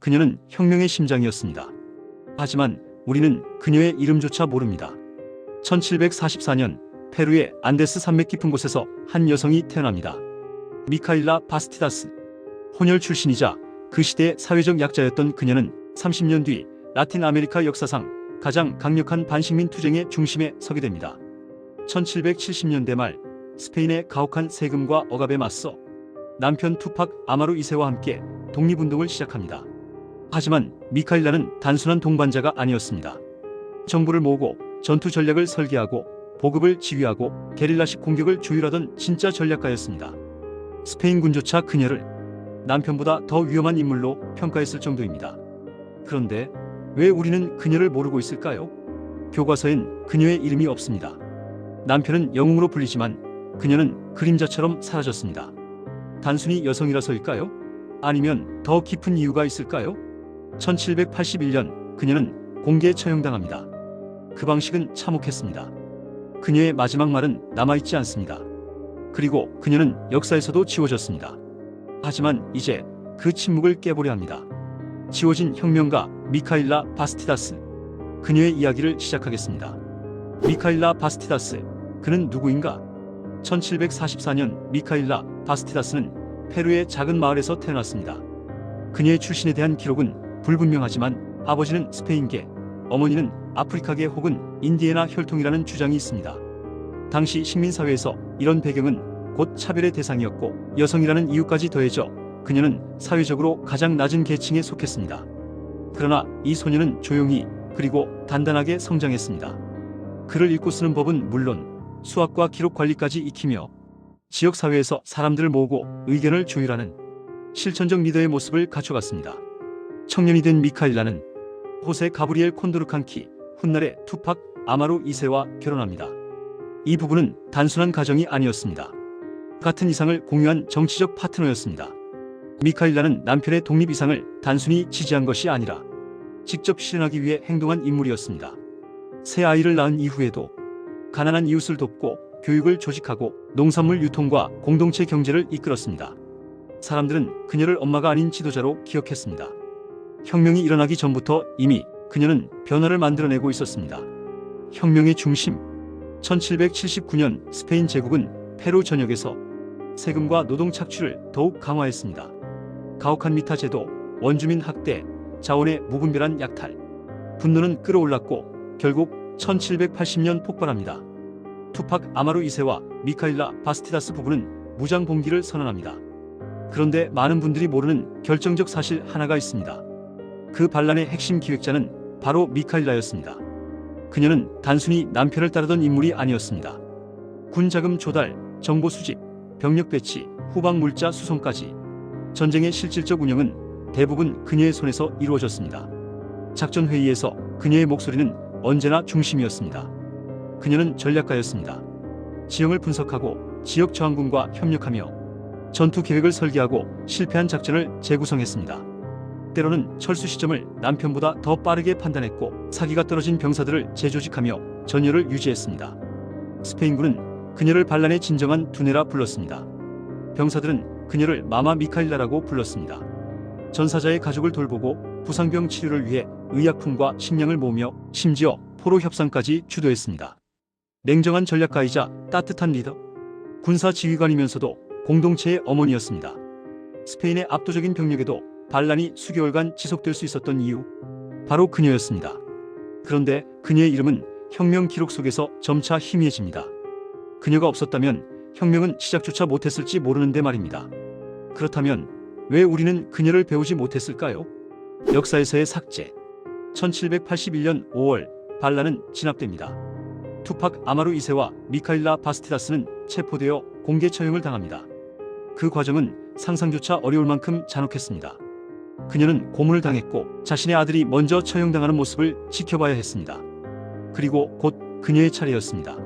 그녀는 혁명의 심장이었습니다. 하지만 우리는 그녀의 이름조차 모릅니다. 1744년 페루의 안데스 산맥 깊은 곳에서 한 여성이 태어납니다. 미카일라 바스티다스. 혼혈 출신이자 그 시대의 사회적 약자였던 그녀는 30년 뒤 라틴 아메리카 역사상 가장 강력한 반식민 투쟁의 중심에 서게 됩니다. 1770년대 말 스페인의 가혹한 세금과 억압에 맞서 남편 투팍 아마루 2세와 함께 독립운동을 시작합니다. 하지만 미카일라는 단순한 동반자가 아니었습니다. 정부를 모으고 전투 전략을 설계하고 보급을 지휘하고 게릴라식 공격을 조율하던 진짜 전략가였습니다. 스페인 군조차 그녀를 남편보다 더 위험한 인물로 평가했을 정도입니다. 그런데 왜 우리는 그녀를 모르고 있을까요? 교과서엔 그녀의 이름이 없습니다. 남편은 영웅으로 불리지만 그녀는 그림자처럼 사라졌습니다. 단순히 여성이라서일까요? 아니면 더 깊은 이유가 있을까요? 1781년 그녀는 공개 처형당합니다. 그 방식은 참혹했습니다. 그녀의 마지막 말은 남아있지 않습니다. 그리고 그녀는 역사에서도 지워졌습니다. 하지만 이제 그 침묵을 깨보려 합니다. 지워진 혁명가 미카일라 바스티다스. 그녀의 이야기를 시작하겠습니다. 미카일라 바스티다스. 그는 누구인가? 1744년 미카일라 바스티다스는 페루의 작은 마을에서 태어났습니다. 그녀의 출신에 대한 기록은 불분명하지만 아버지는 스페인계, 어머니는 아프리카계 혹은 인디애나 혈통이라는 주장이 있습니다. 당시 식민사회에서 이런 배경은 곧 차별의 대상이었고 여성이라는 이유까지 더해져 그녀는 사회적으로 가장 낮은 계층에 속했습니다. 그러나 이 소녀는 조용히 그리고 단단하게 성장했습니다. 글을 읽고 쓰는 법은 물론 수학과 기록 관리까지 익히며 지역사회에서 사람들을 모으고 의견을 조율하는 실천적 리더의 모습을 갖춰갔습니다. 청년이 된 미카일라는 호세 가브리엘 콘도르칸키 훗날의 투팍 아마루 2세와 결혼합니다. 이 부부는 단순한 가정이 아니었습니다. 같은 이상을 공유한 정치적 파트너였습니다. 미카일라는 남편의 독립 이상을 단순히 지지한 것이 아니라 직접 실현하기 위해 행동한 인물이었습니다. 새 아이를 낳은 이후에도 가난한 이웃을 돕고 교육을 조직하고 농산물 유통과 공동체 경제를 이끌었습니다. 사람들은 그녀를 엄마가 아닌 지도자로 기억했습니다. 혁명이 일어나기 전부터 이미 그녀는 변화를 만들어내고 있었습니다. 혁명의 중심. 1779년 스페인 제국은 페루 전역에서 세금과 노동 착취를 더욱 강화했습니다. 가혹한 미타 제도, 원주민 학대, 자원의 무분별한 약탈. 분노는 끌어올랐고 결국 1780년 폭발합니다. 투팍 아마루 2세와 미카일라 바스티다스 부부는 무장 봉기를 선언합니다. 그런데 많은 분들이 모르는 결정적 사실 하나가 있습니다. 그 반란의 핵심 기획자는 바로 미카일라였습니다. 그녀는 단순히 남편을 따르던 인물이 아니었습니다. 군 자금 조달, 정보 수집, 병력 배치, 후방 물자 수송까지 전쟁의 실질적 운영은 대부분 그녀의 손에서 이루어졌습니다. 작전 회의에서 그녀의 목소리는 언제나 중심이었습니다. 그녀는 전략가였습니다. 지형을 분석하고 지역 저항군과 협력하며 전투 계획을 설계하고 실패한 작전을 재구성했습니다. 때로는 철수 시점을 남편보다 더 빠르게 판단했고 사기가 떨어진 병사들을 재조직하며 전열을 유지했습니다. 스페인군은 그녀를 반란의 진정한 두뇌라 불렀습니다. 병사들은 그녀를 마마 미카일라라고 불렀습니다. 전사자의 가족을 돌보고 부상병 치료를 위해 의약품과 식량을 모으며 심지어 포로 협상까지 주도했습니다. 냉정한 전략가이자 따뜻한 리더, 군사 지휘관이면서도 공동체의 어머니였습니다. 스페인의 압도적인 병력에도 반란이 수개월간 지속될 수 있었던 이유, 바로 그녀였습니다. 그런데 그녀의 이름은 혁명 기록 속에서 점차 희미해집니다. 그녀가 없었다면 혁명은 시작조차 못했을지 모르는데 말입니다. 그렇다면 왜 우리는 그녀를 배우지 못했을까요? 역사에서의 삭제. 1781년 5월 반란은 진압됩니다. 투팍 아마루 2세와 미카일라 바스티다스는 체포되어 공개 처형을 당합니다. 그 과정은 상상조차 어려울 만큼 잔혹했습니다. 그녀는 고문을 당했고 자신의 아들이 먼저 처형당하는 모습을 지켜봐야 했습니다. 그리고 곧 그녀의 차례였습니다.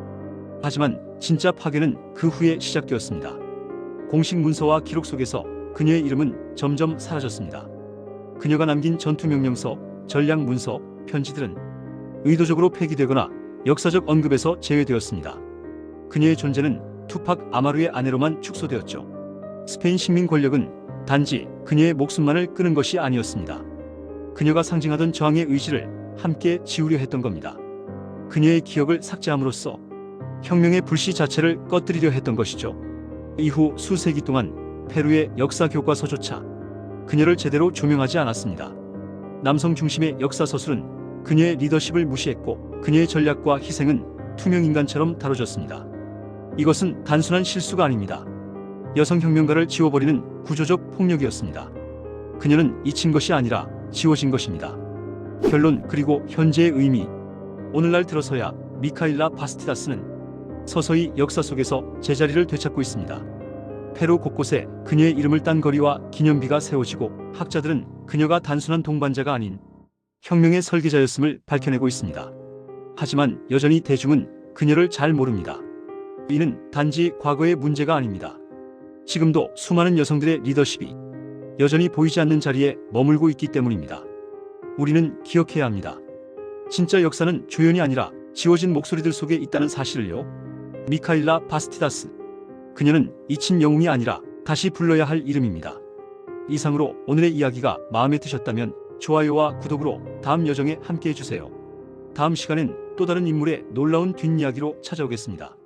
하지만 진짜 파괴는 그 후에 시작되었습니다. 공식 문서와 기록 속에서 그녀의 이름은 점점 사라졌습니다. 그녀가 남긴 전투명령서, 전략 문서, 편지들은 의도적으로 폐기되거나 역사적 언급에서 제외되었습니다. 그녀의 존재는 투팍 아마루의 아내로만 축소되었죠. 스페인 식민 권력은 단지 그녀의 목숨만을 끄는 것이 아니었습니다. 그녀가 상징하던 저항의 의지를 함께 지우려 했던 겁니다. 그녀의 기억을 삭제함으로써 혁명의 불씨 자체를 꺼뜨리려 했던 것이죠. 이후 수세기 동안 페루의 역사 교과서조차 그녀를 제대로 조명하지 않았습니다. 남성 중심의 역사 서술은 그녀의 리더십을 무시했고 그녀의 전략과 희생은 투명인간처럼 다뤄졌습니다. 이것은 단순한 실수가 아닙니다. 여성혁명가를 지워버리는 구조적 폭력이었습니다. 그녀는 잊힌 것이 아니라 지워진 것입니다. 결론 그리고 현재의 의미. 오늘날 들어서야 미카일라 바스티다스는 서서히 역사 속에서 제자리를 되찾고 있습니다. 페루 곳곳에 그녀의 이름을 딴 거리와 기념비가 세워지고 학자들은 그녀가 단순한 동반자가 아닌 혁명의 설계자였음을 밝혀내고 있습니다. 하지만 여전히 대중은 그녀를 잘 모릅니다. 이는 단지 과거의 문제가 아닙니다. 지금도 수많은 여성들의 리더십이 여전히 보이지 않는 자리에 머물고 있기 때문입니다. 우리는 기억해야 합니다. 진짜 역사는 조연이 아니라 지워진 목소리들 속에 있다는 사실을요. 미카일라 바스티다스. 그녀는 잊힌 영웅이 아니라 다시 불러야 할 이름입니다. 이상으로 오늘의 이야기가 마음에 드셨다면 좋아요와 구독으로 다음 여정에 함께 해주세요. 다음 시간엔 또 다른 인물의 놀라운 뒷이야기로 찾아오겠습니다.